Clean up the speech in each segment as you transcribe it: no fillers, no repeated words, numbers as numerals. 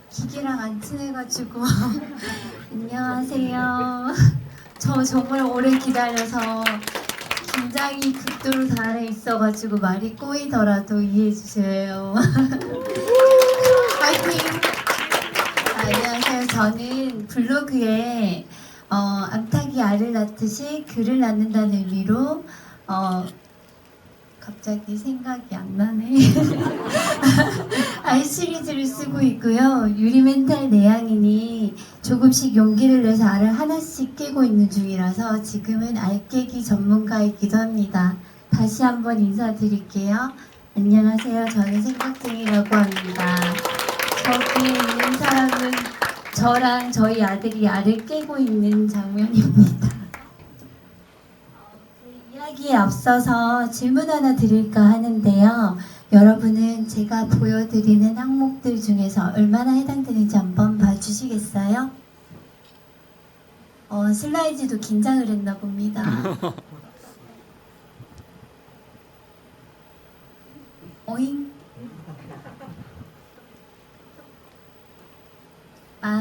기계랑 안 친해가지고 안녕하세요. 저 정말 오래 기다려서 긴장이 극도로 달해 있어가지고 말이 꼬이더라도 이해해주세요. 파이팅! 안녕하세요. 저는 블로그에 암탉이 알을 낳듯이 글을 낳는다는 의미로 갑자기 생각이 안 나네. 알 시리즈를 쓰고 있고요. 유리 멘탈 내향인이 조금씩 용기를 내서 알을 하나씩 깨고 있는 중이라서 지금은 알 깨기 전문가이기도 합니다. 다시 한번 인사드릴게요. 안녕하세요. 저는 생각쟁이라고 합니다. 저기에 있는 사람은 저랑 저희 아들이 알을 깨고 있는 장면입니다. 이야기에 앞서서 질문 하나 드릴까 하는데요. 여러분은 제가 보여드리는 항목들 중에서 얼마나 해당되는지 한번 봐주시겠어요? 슬라이드도 긴장을 했나 봅니다. 오잉?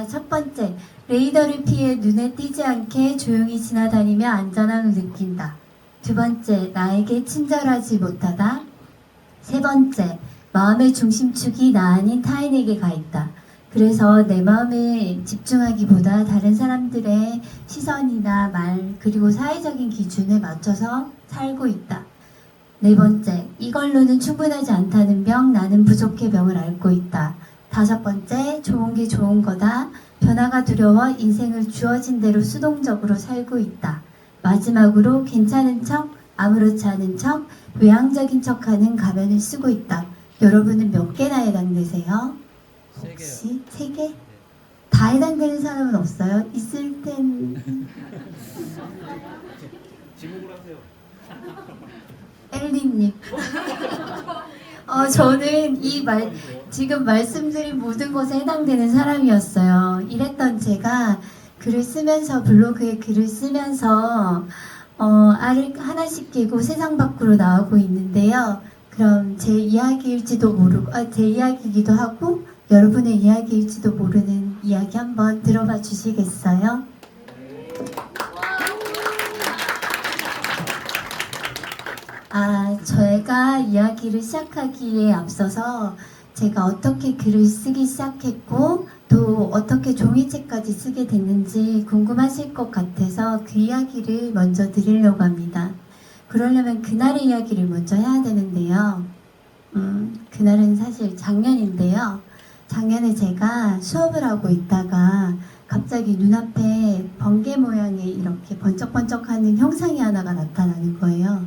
첫 번째, 레이더를 피해 눈에 띄지 않게 조용히 지나다니며 안전함을 느낀다. 두 번째, 나에게 친절하지 못하다. 세 번째, 마음의 중심축이 나 아닌 타인에게 가 있다. 그래서 내 마음에 집중하기보다 다른 사람들의 시선이나 말, 그리고 사회적인 기준에 맞춰서 살고 있다. 네 번째, 이걸로는 충분하지 않다는 병, 나는 부족해 병을 앓고 있다. 다섯 번째, 좋은 게 좋은 거다. 변화가 두려워 인생을 주어진 대로 수동적으로 살고 있다. 마지막으로 괜찮은 척, 아무렇지 않은 척, 외향적인 척하는 가면을 쓰고 있다. 여러분은 몇 개나 해당되세요? 혹시 세 개? 다 해당되는 사람은 없어요? 있을 땐... 지목을 하세요. 엘리님. 저는 지금 말씀드린 모든 것에 해당되는 사람이었어요. 이랬던 제가 글을 쓰면서, 블로그에 글을 쓰면서 알을 하나씩 깨고 세상 밖으로 나오고 있는데요. 그럼 제 이야기일지도 모르고, 제 이야기이기도 하고 여러분의 이야기일지도 모르는 이야기 한번 들어봐 주시겠어요? 제가 이야기를 시작하기에 앞서서 제가 어떻게 글을 쓰기 시작했고 또 어떻게 종이책까지 쓰게 됐는지 궁금하실 것 같아서 그 이야기를 먼저 드리려고 합니다. 그러려면 그날의 이야기를 먼저 해야 되는데요. 그날은 사실 작년인데요. 작년에 제가 수업을 하고 있다가 갑자기 눈앞에 번개 모양의 이렇게 번쩍번쩍하는 형상이 하나가 나타나는 거예요.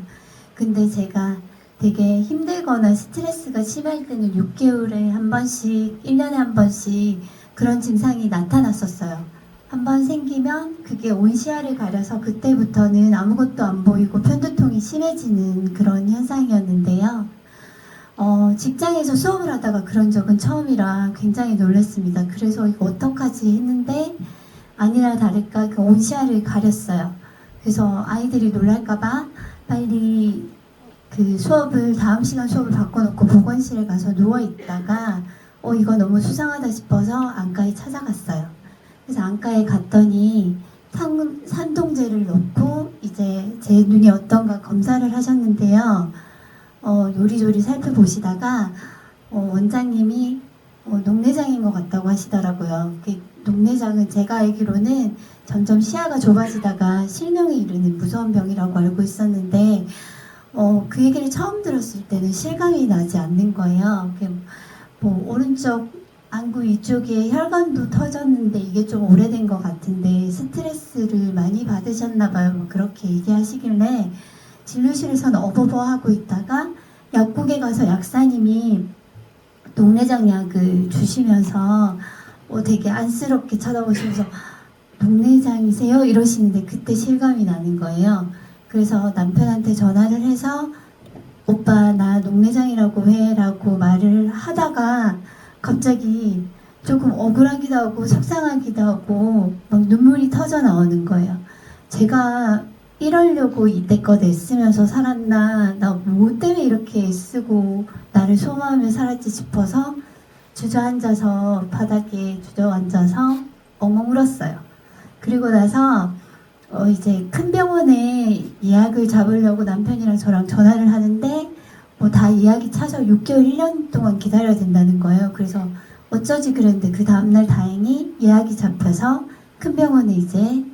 근데 제가 되게 힘들거나 스트레스가 심할 때는 6개월에 한 번씩, 1년에 한 번씩 그런 증상이 나타났었어요. 한 번 생기면 그게 온 시야를 가려서 그때부터는 아무것도 안 보이고 편두통이 심해지는 그런 현상이었는데요. 직장에서 수업을 하다가 그런 적은 처음이라 굉장히 놀랐습니다. 그래서 이거 어떡하지 했는데 아니나 다를까 그 온 시야를 가렸어요. 그래서 아이들이 놀랄까봐 빨리 그 다음 시간 수업을 바꿔놓고 보건실에 가서 누워있다가 이거 너무 수상하다 싶어서 안과에 찾아갔어요. 그래서 안과에 갔더니 산동제를 넣고 이제 제 눈이 어떤가 검사를 하셨는데요. 요리조리 살펴보시다가 원장님이 녹내장인 것 같다고 하시더라고요. 녹내장은 제가 알기로는 점점 시야가 좁아지다가 실명에 이르는 무서운 병이라고 알고 있었는데 그 얘기를 처음 들었을 때는 실감이 나지 않는 거예요. 오른쪽 안구 위쪽에 혈관도 터졌는데 이게 좀 오래된 것 같은데 스트레스를 많이 받으셨나 봐요. 그렇게 얘기하시길래 진료실에서는 어버버하고 있다가 약국에 가서 약사님이 녹내장 약을 주시면서 되게 안쓰럽게 쳐다보시면서 녹내장이세요? 이러시는데 그때 실감이 나는 거예요. 그래서 남편한테 전화를 해서 오빠 나 녹내장이라고 해 라고 말을 하다가 갑자기 조금 억울하기도 하고 속상하기도 하고 막 눈물이 터져 나오는 거예요. 제가 이러려고 이때껏 애쓰면서 살았나, 나 뭐 때문에 이렇게 애쓰고 나를 소모하며 살았지 싶어서 주저앉아서 바닥에 주저앉아서 엉엉 울었어요. 그리고 나서 이제 큰 병원에 예약을 잡으려고 남편이랑 저랑 전화를 하는데 뭐 다 예약이 차서 6개월, 1년 동안 기다려야 된다는 거예요. 그래서 어쩌지 그랬는데 그 다음날 다행히 예약이 잡혀서 큰 병원에 이제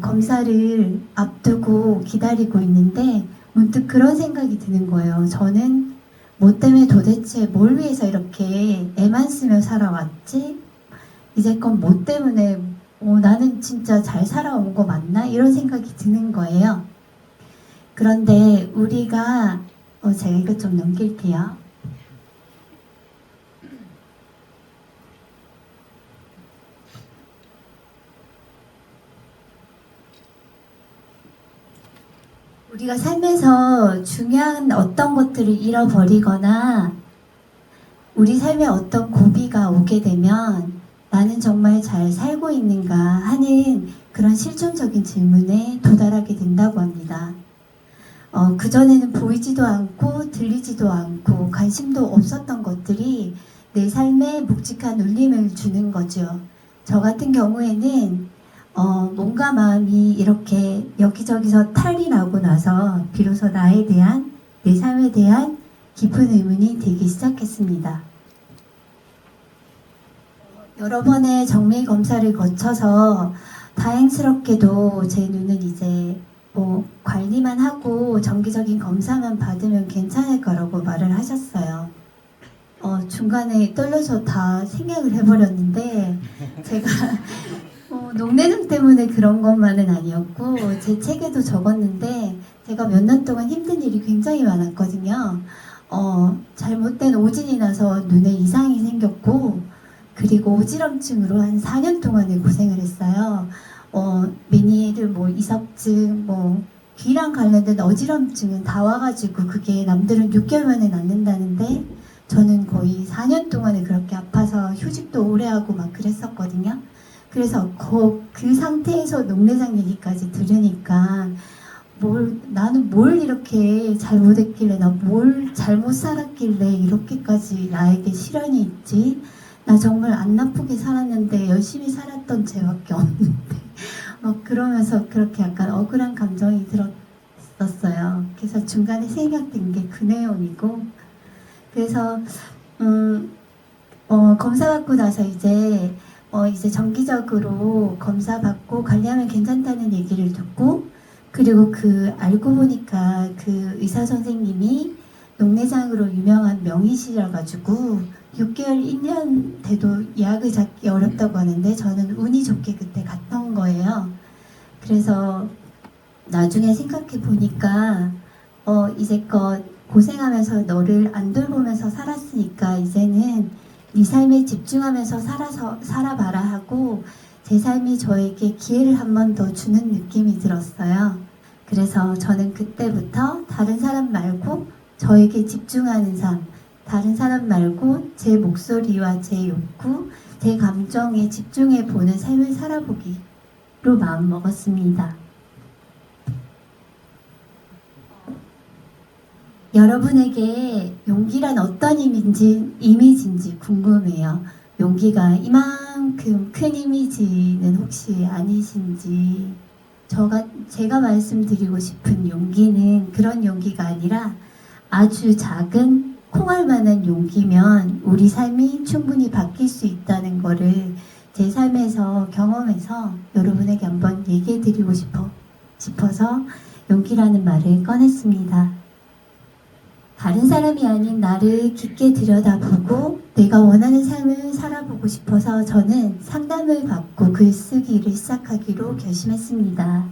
검사를 앞두고 기다리고 있는데 문득 그런 생각이 드는 거예요. 저는 뭐 때문에 도대체 뭘 위해서 이렇게 애만 쓰며 살아왔지? 이제껏 뭐 때문에 나는 진짜 잘 살아온 거 맞나? 이런 생각이 드는 거예요. 그런데 우리가 제가 이거 좀 넘길게요. 우리가 삶에서 중요한 어떤 것들을 잃어버리거나 우리 삶에 어떤 고비가 오게 되면 나는 정말 잘 살고 있는가 하는 그런 실존적인 질문에 도달하게 된다고 합니다. 그전에는 보이지도 않고 들리지도 않고 관심도 없었던 것들이 내 삶에 묵직한 울림을 주는 거죠. 저 같은 경우에는 몸과 마음이 이렇게 여기저기서 탈이 나고 나서 비로소 나에 대한, 내 삶에 대한 깊은 의문이 들기 시작했습니다. 여러 번의 정밀 검사를 거쳐서 다행스럽게도 제 눈은 이제 관리만 하고 정기적인 검사만 받으면 괜찮을 거라고 말을 하셨어요. 중간에 떨려서 다 생략을 해버렸는데 제가 녹내증 때문에 그런 것만은 아니었고 제 책에도 적었는데 제가 몇 년 동안 힘든 일이 굉장히 많았거든요. 잘못된 오진이 나서 눈에 이상이 생겼고 그리고 오지럼증으로 한 4년 동안을 고생을 했어요. 미니를 이석증, 귀랑 관련된 어지럼증은 다 와가지고 그게 남들은 6개월 만에 낫는다는데 저는 거의 4년 동안에 그렇게 아파서 휴직도 오래 하고 막 그랬었거든요. 그래서 그 상태에서 녹내장 얘기까지 들으니까 나는 뭘 이렇게 잘못했길래 나 뭘 잘못 살았길래 이렇게까지 나에게 시련이 있지? 나 정말 안 나쁘게 살았는데 열심히 살았던 죄밖에 없는데 그러면서 그렇게 약간 억울한 감정이 들었었어요. 그래서 중간에 생각된 게 그 내용이고 그래서 검사 받고 나서 이제 정기적으로 검사 받고 관리하면 괜찮다는 얘기를 듣고 그리고 알고 보니까 그 의사 선생님이 녹내장으로 유명한 명의시라 가지고 6개월, 1년 돼도 예약을 잡기 어렵다고 하는데 저는 운이 좋게 그때 갔던 거예요. 그래서 나중에 생각해 보니까 이제껏 고생하면서 너를 안 돌보면서 살았으니까 이제는 네 삶에 집중하면서 살아봐라 하고 제 삶이 저에게 기회를 한 번 더 주는 느낌이 들었어요. 그래서 저는 그때부터 다른 사람 말고 저에게 집중하는 삶, 다른 사람 말고 제 목소리와 제 욕구, 제 감정에 집중해 보는 삶을 살아보기로 마음먹었습니다. 여러분에게 용기란 어떤 이미지인지 궁금해요. 용기가 이만큼 큰 이미지는 혹시 아니신지. 제가 말씀드리고 싶은 용기는 그런 용기가 아니라 아주 작은 콩알만한 용기면 우리 삶이 충분히 바뀔 수 있다는 거를 제 삶에서 경험해서 여러분에게 한번 얘기해 드리고 싶어서 용기라는 말을 꺼냈습니다. 다른 사람이 아닌 나를 깊게 들여다보고 내가 원하는 삶을 살아보고 싶어서 저는 상담을 받고 글쓰기를 시작하기로 결심했습니다.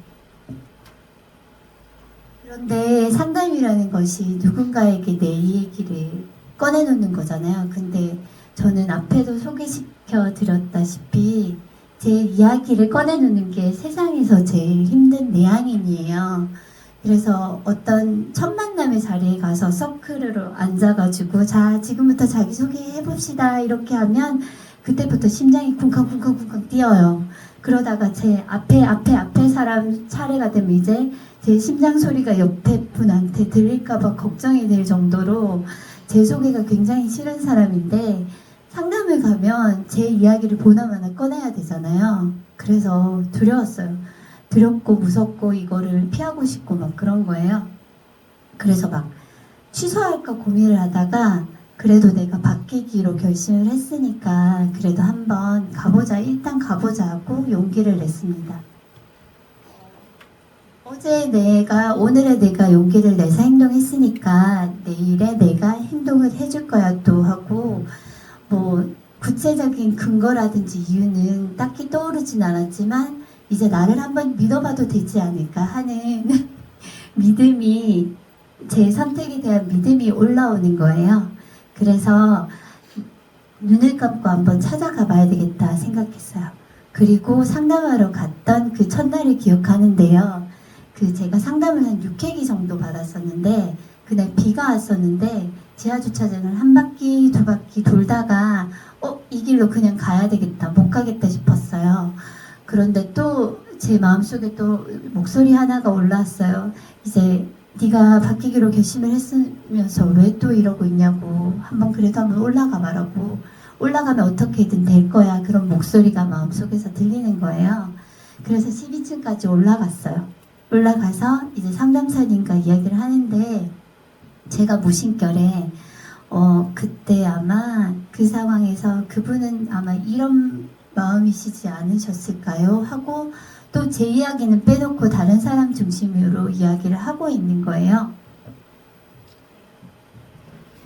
그런데 상담이라는 것이 누군가에게 내 얘기를 꺼내놓는 거잖아요. 근데 저는 앞에도 소개시켜 드렸다시피 제 이야기를 꺼내놓는 게 세상에서 제일 힘든 내향인이에요. 그래서 어떤 첫 만남의 자리에 가서 서클으로 앉아가지고 자 지금부터 자기소개 해봅시다 이렇게 하면 그때부터 심장이 쿵쾅쿵쾅쿵쾅 뛰어요. 그러다가 제 앞에 사람 차례가 되면 이제 제 심장 소리가 옆에 분한테 들릴까봐 걱정이 될 정도로 제 소개가 굉장히 싫은 사람인데 상담을 가면 제 이야기를 보나마나 꺼내야 되잖아요. 그래서 두려웠어요. 두렵고 무섭고 이거를 피하고 싶고 막 그런 거예요. 그래서 막 취소할까 고민을 하다가 그래도 내가 바뀌기로 결심을 했으니까 그래도 한번 가보자, 일단 가보자 하고 용기를 냈습니다. 오늘의 내가 용기를 내서 행동했으니까 내일에 내가 행동을 해줄 거야 또 하고, 뭐 구체적인 근거라든지 이유는 딱히 떠오르진 않았지만 이제 나를 한번 믿어봐도 되지 않을까 하는 믿음이, 제 선택에 대한 믿음이 올라오는 거예요. 그래서 눈을 감고 한번 찾아가 봐야 되겠다 생각했어요. 그리고 상담하러 갔던 그 첫날을 기억하는데요. 제가 상담을 한 6회기 정도 받았었는데 그날 비가 왔었는데 지하주차장을 한 바퀴 두 바퀴 돌다가 이 길로 그냥 가야 되겠다, 못 가겠다 싶었어요. 그런데 또 제 마음속에 또 목소리 하나가 올라왔어요. 이제 네가 바뀌기로 결심을 했으면서 왜 또 이러고 있냐고, 그래도 한번 올라가 봐라고, 올라가면 어떻게든 될 거야, 그런 목소리가 마음속에서 들리는 거예요. 그래서 12층까지 올라갔어요. 올라가서 이제 상담사님과 이야기를 하는데 제가 무심결에 그때 아마 그 상황에서 그분은 아마 이런 마음이시지 않으셨을까요? 하고 또 제 이야기는 빼놓고 다른 사람 중심으로 이야기를 하고 있는 거예요.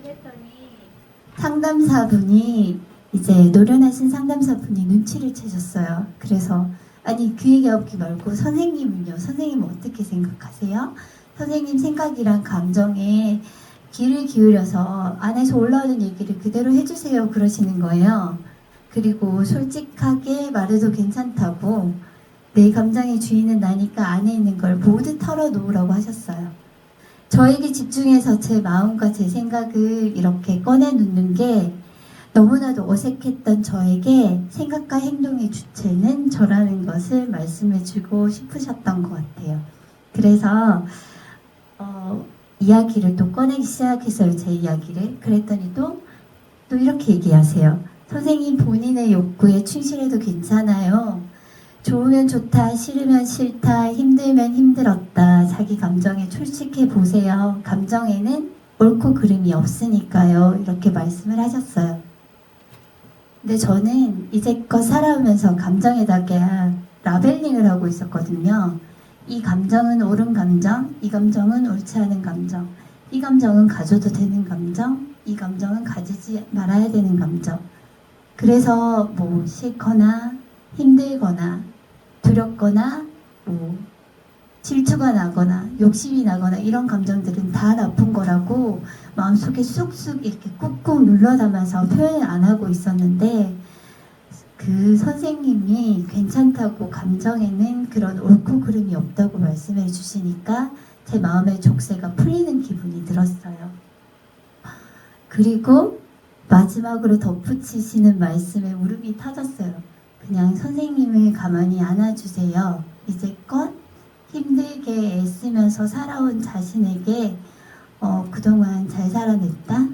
그랬더니 상담사분이, 이제 노련하신 상담사분이 눈치를 채셨어요. 그래서 아니 그 얘기하기 말고 선생님은요? 선생님은 어떻게 생각하세요? 선생님 생각이랑 감정에 귀를 기울여서 안에서 올라오는 얘기를 그대로 해주세요 그러시는 거예요. 그리고 솔직하게 말해도 괜찮다고, 내 감정의 주인은 나니까 안에 있는 걸 모두 털어놓으라고 하셨어요. 저에게 집중해서 제 마음과 제 생각을 이렇게 꺼내놓는 게 너무나도 어색했던 저에게 생각과 행동의 주체는 저라는 것을 말씀해주고 싶으셨던 것 같아요. 그래서 이야기를 또 꺼내기 시작했어요. 제 이야기를. 그랬더니 또 이렇게 얘기하세요. 선생님, 본인의 욕구에 충실해도 괜찮아요. 좋으면 좋다, 싫으면 싫다, 힘들면 힘들었다. 자기 감정에 솔직해 보세요. 감정에는 옳고 그름이 없으니까요. 이렇게 말씀을 하셨어요. 근데 저는 이제껏 살아오면서 감정에다가 라벨링을 하고 있었거든요. 이 감정은 옳은 감정, 이 감정은 옳지 않은 감정, 이 감정은 가져도 되는 감정, 이 감정은 가지지 말아야 되는 감정. 그래서 뭐 싫거나 힘들거나 두렵거나 뭐 질투가 나거나 욕심이 나거나 이런 감정들은 다 나쁜 거라고 마음속에 쑥쑥 이렇게 꾹꾹 눌러 담아서 표현을 안 하고 있었는데, 그 선생님이 괜찮다고, 감정에는 그런 옳고 그름이 없다고 말씀해 주시니까 제 마음의 족쇄가 풀리는 기분이 들었어요. 그리고 마지막으로 덧붙이시는 말씀에 울음이 터졌어요. 그냥 선생님을 가만히 안아주세요. 이제껏 힘들게 애쓰면서 살아온 자신에게 그동안 잘 살아냈다.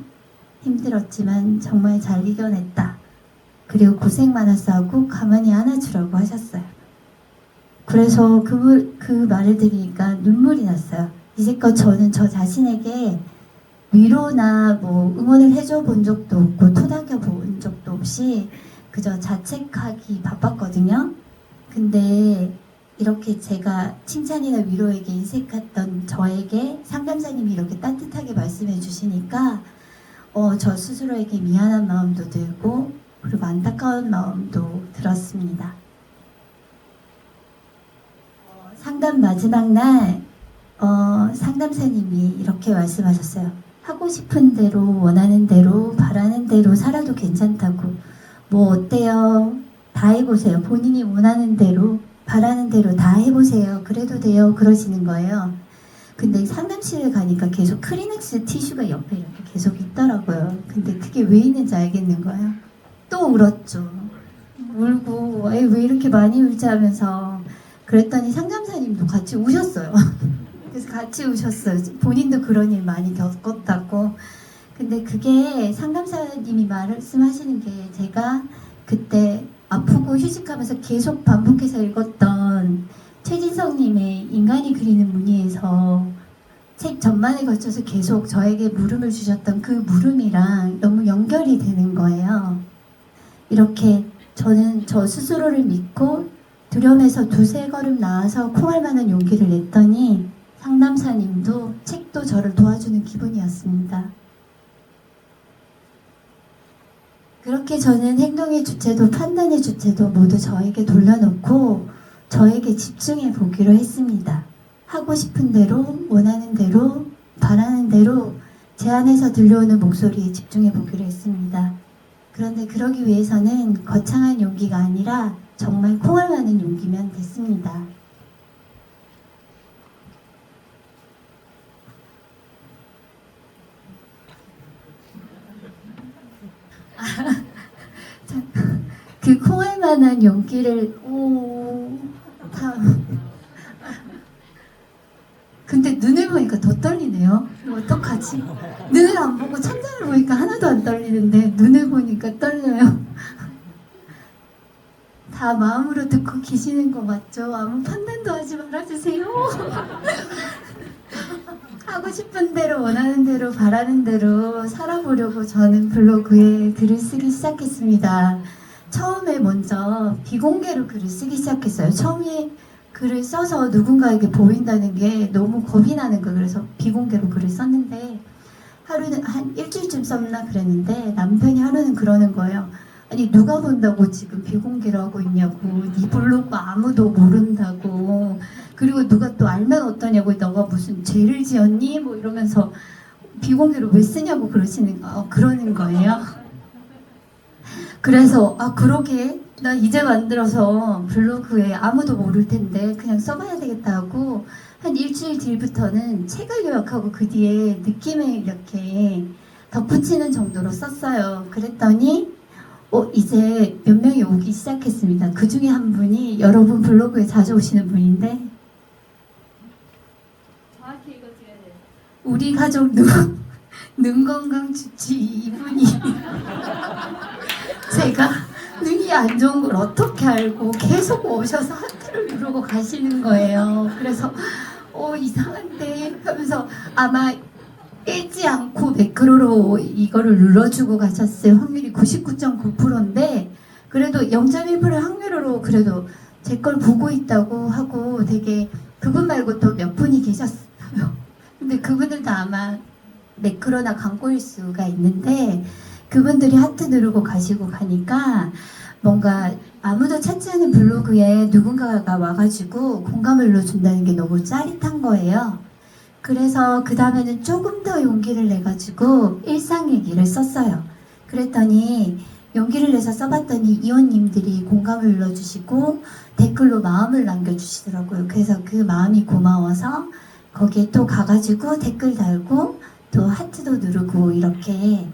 힘들었지만 정말 잘 이겨냈다. 그리고 고생 많았어 하고 가만히 안아주라고 하셨어요. 그래서 그 말을 들으니까 눈물이 났어요. 이제껏 저는 저 자신에게 위로나 뭐 응원을 해줘 본 적도 없고 토닥여 본 적도 없이 그저 자책하기 바빴거든요. 근데 이렇게 제가 칭찬이나 위로에게 인색했던 저에게 상담사님이 이렇게 따뜻하게 말씀해 주시니까 저 스스로에게 미안한 마음도 들고 그리고 안타까운 마음도 들었습니다. 상담 마지막 날 상담사님이 이렇게 말씀하셨어요. 하고 싶은 대로, 원하는 대로, 바라는 대로 살아도 괜찮다고. 뭐 어때요? 다 해보세요. 본인이 원하는 대로, 바라는 대로 다 해보세요. 그래도 돼요. 그러시는 거예요. 근데 상담실에 가니까 계속 크리넥스 티슈가 옆에 이렇게 계속 있더라고요. 근데 그게 왜 있는지 알겠는 거예요. 또 울었죠. 울고 왜 이렇게 많이 울지 하면서 그랬더니 상담사님도 같이 우셨어요. 그래서 같이 우셨어요. 본인도 그런 일 많이 겪었다고. 근데 그게 상담사님이 말씀하시는 게 제가 그때 아프고 휴직하면서 계속 반복해서 읽었던 최진성님의 인간이 그리는 무늬에서 책 전반에 걸쳐서 계속 저에게 물음을 주셨던 그 물음이랑 너무 연결이 되는 거예요. 이렇게 저는 저 스스로를 믿고 두려움에서 두세 걸음 나아서 콩할 만한 용기를 냈더니 상담사님도 책도 저를 도와주는 기분이었습니다. 그렇게 저는 행동의 주체도 판단의 주체도 모두 저에게 돌려놓고 저에게 집중해 보기로 했습니다. 하고 싶은 대로, 원하는 대로, 바라는 대로 제 안에서 들려오는 목소리에 집중해 보기로 했습니다. 그런데 그러기 위해서는 거창한 용기가 아니라 정말 콩알 많은 용기면 됐습니다. 그 콩알 만한 용기를 근데 눈을 보니까 더 떨리네요. 어떡하지? 눈을 안 보고 천장을 보니까 하나도 안 떨리는데 눈을 보니까 떨려요. 다 마음으로 듣고 계시는 거 맞죠? 아무 판단도 하지 말아주세요. 하고 싶은 대로, 원하는 대로, 바라는 대로 살아보려고 저는 블로그에 글을 쓰기 시작했습니다. 처음에 먼저 비공개로 글을 쓰기 시작했어요. 처음에 글을 써서 누군가에게 보인다는 게 너무 겁이 나는 거예요. 그래서 비공개로 글을 썼는데 하루는 한 일주일쯤 썼나 그랬는데 남편이 하루는 그러는 거예요. 아니 누가 본다고 지금 비공개로 하고 있냐고, 네 블로그 아무도 모른다고, 그리고 누가 또 알면 어떠냐고, 너가 무슨 죄를 지었니? 뭐 이러면서 비공개로 왜 쓰냐고 그러는 거예요. 그래서 그러게 나 이제 만들어서 블로그에 아무도 모를 텐데 그냥 써봐야 되겠다 하고 한 일주일 뒤부터는 책을 요약하고 그 뒤에 느낌을 이렇게 덧붙이는 정도로 썼어요. 그랬더니 이제 몇 명이 오기 시작했습니다. 그 중에 한 분이 여러분 블로그에 자주 오시는 분인데 정확히 읽어줘야 돼요. 우리 가족 눈 건강 주치 이분이 제가 눈이 안 좋은 걸 어떻게 알고 계속 오셔서 하트를 누르고 가시는 거예요. 그래서 이상한데 하면서 아마 읽지 않고 매크로로 이거를 눌러주고 가셨을 확률이 99.9%인데 그래도 0.1% 확률로 그래도 제 걸 보고 있다고 하고 되게 그분 말고 또 몇 분이 계셨어요. 근데 그분들도 아마 매크로나 광고일 수가 있는데 그분들이 하트 누르고 가시고 가니까 뭔가 아무도 찾지 않은 블로그에 누군가가 와가지고 공감을 눌러준다는 게 너무 짜릿한 거예요. 그래서 그 다음에는 조금 더 용기를 내가지고 일상 얘기를 썼어요. 그랬더니 용기를 내서 써봤더니 이호님들이 공감을 눌러주시고 댓글로 마음을 남겨주시더라고요. 그래서 그 마음이 고마워서 거기에 또 가가지고 댓글 달고 또 하트도 누르고 이렇게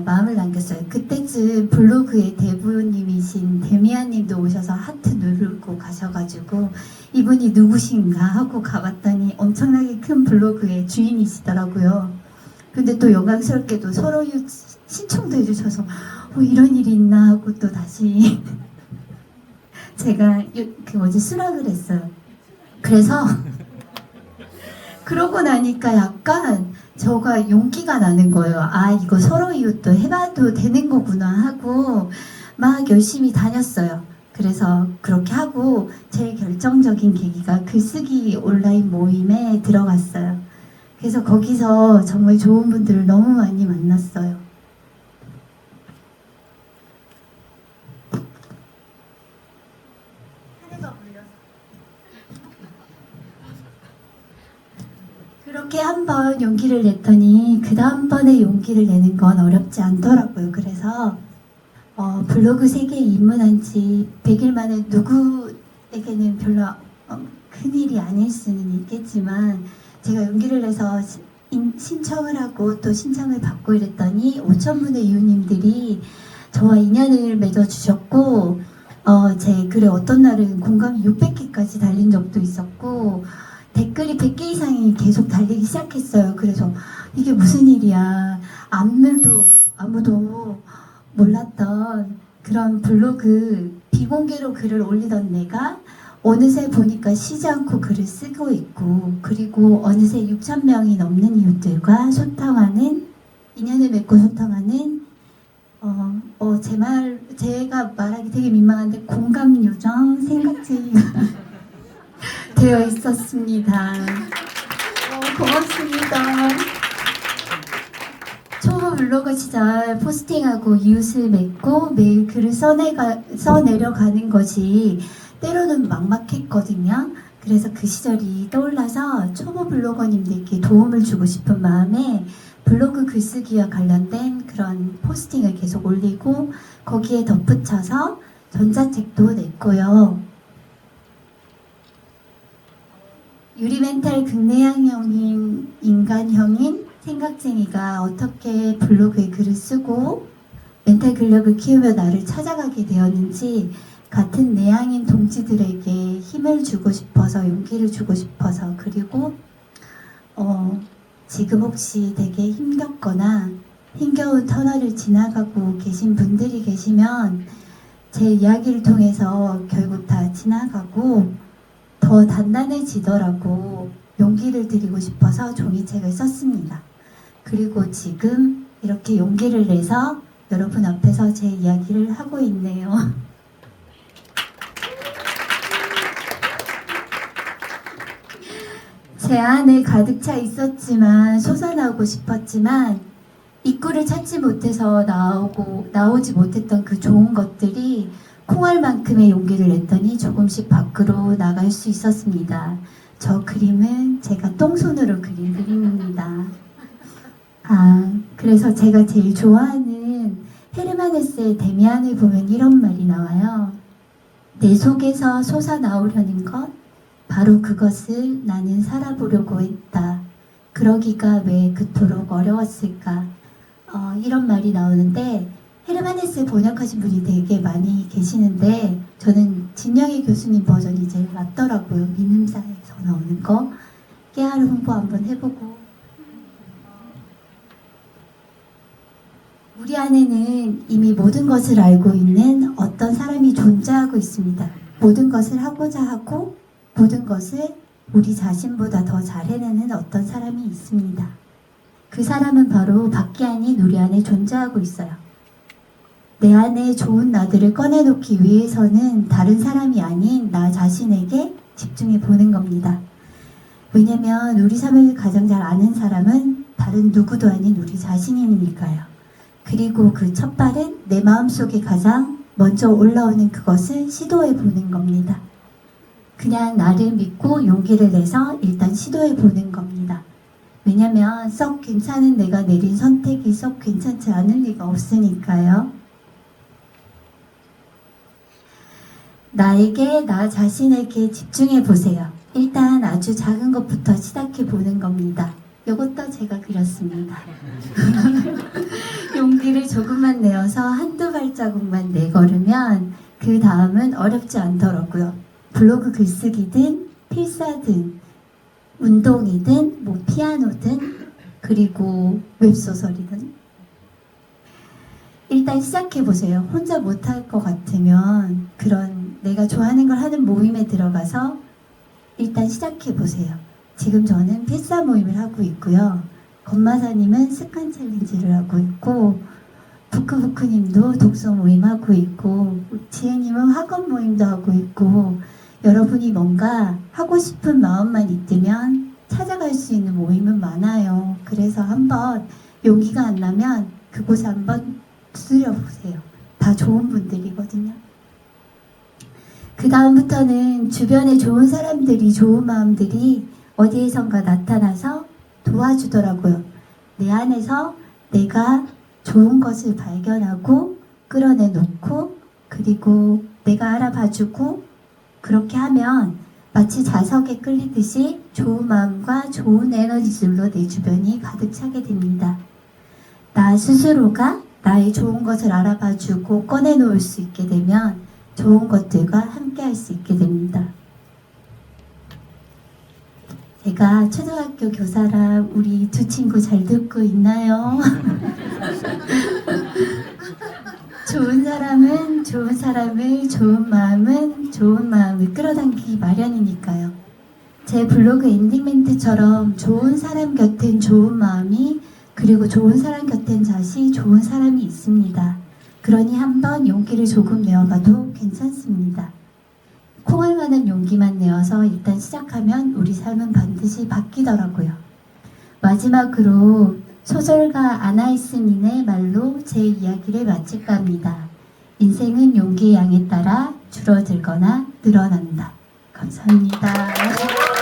마음을 남겼어요. 그때쯤 블로그의 대부님이신 데미안님도 오셔서 하트 누르고 가셔가지고 이분이 누구신가 하고 가봤더니 엄청나게 큰 블로그의 주인이시더라고요. 근데 또 영광스럽게도 서로 신청도 해주셔서 이런 일이 있나 하고 또 다시 제가 수락을 했어요. 그래서 그러고 나니까 약간 저가 용기가 나는 거예요. 이거 서로 이웃도 해봐도 되는 거구나 하고 막 열심히 다녔어요. 그래서 그렇게 하고 제일 결정적인 계기가 글쓰기 온라인 모임에 들어갔어요. 그래서 거기서 정말 좋은 분들을 너무 많이 만났어요. 그렇게 한번 용기를 냈더니 그 다음번에 용기를 내는 건 어렵지 않더라고요. 그래서 블로그 세계에 입문한 지 100일 만에 누구에게는 별로 큰일이 아닐 수는 있겠지만 제가 용기를 내서 신청을 하고 또 신청을 받고 이랬더니 5,000분의 이웃님들이 저와 인연을 맺어주셨고 제 글에 어떤 날은 공감이 600개까지 달린 적도 있었고 댓글이 100개 이상이 계속 달리기 시작했어요. 그래서 이게 무슨 일이야. 아무도 몰랐던 그런 블로그 비공개로 글을 올리던 내가 어느새 보니까 쉬지 않고 글을 쓰고 있고, 그리고 어느새 6,000명이 넘는 이웃들과 인연을 맺고 소통하는 제가 말하기 되게 민망한데 공감 요정 생각쟁이가 되어 있었습니다. 고맙습니다. 초보 블로거 시절 포스팅하고 이웃을 맺고 매일 글을 써내려가는 것이 때로는 막막했거든요. 그래서 그 시절이 떠올라서 초보 블로거님들께 도움을 주고 싶은 마음에 블로그 글쓰기와 관련된 그런 포스팅을 계속 올리고 거기에 덧붙여서 전자책도 냈고요. 유리멘탈 극내향형인 인간형인 생각쟁이가 어떻게 블로그에 글을 쓰고 멘탈 근력을 키우며 나를 찾아가게 되었는지 같은 내향인 동지들에게 힘을 주고 싶어서, 용기를 주고 싶어서, 그리고 지금 혹시 되게 힘겹거나 힘겨운 터널을 지나가고 계신 분들이 계시면 제 이야기를 통해서 결국 다 지나가고 더 단단해지더라고 용기를 드리고 싶어서 종이책을 썼습니다. 그리고 지금 이렇게 용기를 내서 여러분 앞에서 제 이야기를 하고 있네요. 제 안에 가득 차 있었지만, 솟아나오고 싶었지만 입구를 찾지 못해서 나오지 못했던 그 좋은 것들이 콩알만큼의 용기를 냈더니 조금씩 밖으로 나갈 수 있었습니다. 저 그림은 제가 똥손으로 그린 그림입니다. 그래서 제가 제일 좋아하는 헤르만 헤세의 데미안을 보면 이런 말이 나와요. 내 속에서 솟아나오려는 것, 바로 그것을 나는 살아보려고 했다. 그러기가 왜 그토록 어려웠을까? 이런 말이 나오는데, 헤르만 헤세 번역하신 분이 되게 많이 계시는데 저는 진영희 교수님 버전이 제일 맞더라고요. 민음사에서 나오는 거. 깨알 홍보 한번 해보고. 우리 안에는 이미 모든 것을 알고 있는 어떤 사람이 존재하고 있습니다. 모든 것을 하고자 하고 모든 것을 우리 자신보다 더 잘 해내는 어떤 사람이 있습니다. 그 사람은 바로 밖에 아닌 우리 안에 존재하고 있어요. 내 안에 좋은 나들을 꺼내놓기 위해서는 다른 사람이 아닌 나 자신에게 집중해 보는 겁니다. 왜냐면 우리 삶을 가장 잘 아는 사람은 다른 누구도 아닌 우리 자신이니까요. 그리고 그 첫 발은 내 마음속에 가장 먼저 올라오는 그것을 시도해 보는 겁니다. 그냥 나를 믿고 용기를 내서 일단 시도해 보는 겁니다. 왜냐면 썩 괜찮은 내가 내린 선택이 썩 괜찮지 않을 리가 없으니까요. 나 자신에게 집중해 보세요. 일단 아주 작은 것부터 시작해 보는 겁니다. 이것도 제가 그렸습니다. 용기를 조금만 내어서 한두 발자국만 내걸으면 그 다음은 어렵지 않더라고요. 블로그 글쓰기든 필사든 운동이든 피아노든 그리고 웹소설이든 일단 시작해 보세요. 혼자 못할 것 같으면 그런 내가 좋아하는 걸 하는 모임에 들어가서 일단 시작해 보세요. 지금 저는 필사 모임을 하고 있고요. 건마사님은 습관 챌린지를 하고 있고 부크부크님도 독서 모임 하고 있고 지혜님은 학원 모임도 하고 있고 여러분이 뭔가 하고 싶은 마음만 있으면 찾아갈 수 있는 모임은 많아요. 그래서 한번 용기가 안 나면 그곳에 한번 두드려 보세요. 다 좋은 분들이거든요. 그 다음부터는 주변에 좋은 사람들이, 좋은 마음들이 어디에선가 나타나서 도와주더라고요. 내 안에서 내가 좋은 것을 발견하고 끌어내놓고 그리고 내가 알아봐주고 그렇게 하면 마치 자석에 끌리듯이 좋은 마음과 좋은 에너지들로 내 주변이 가득 차게 됩니다. 나 스스로가 나의 좋은 것을 알아봐주고 꺼내놓을 수 있게 되면 좋은 것들과 함께 할 수 있게 됩니다. 제가 초등학교 교사라 우리 두 친구 잘 듣고 있나요? 좋은 사람은 좋은 사람을, 좋은 마음은 좋은 마음을 끌어당기기 마련이니까요. 제 블로그 엔딩 멘트처럼 좋은 사람 곁엔 좋은 마음이, 그리고 좋은 사람 곁엔 다시 좋은 사람이 있습니다. 그러니 한번 용기를 조금 내어봐도 괜찮습니다. 콩알 만한 용기만 내어서 일단 시작하면 우리 삶은 반드시 바뀌더라고요. 마지막으로 소설가 아나이스민의 말로 제 이야기를 마칠까 합니다. 인생은 용기의 양에 따라 줄어들거나 늘어난다. 감사합니다.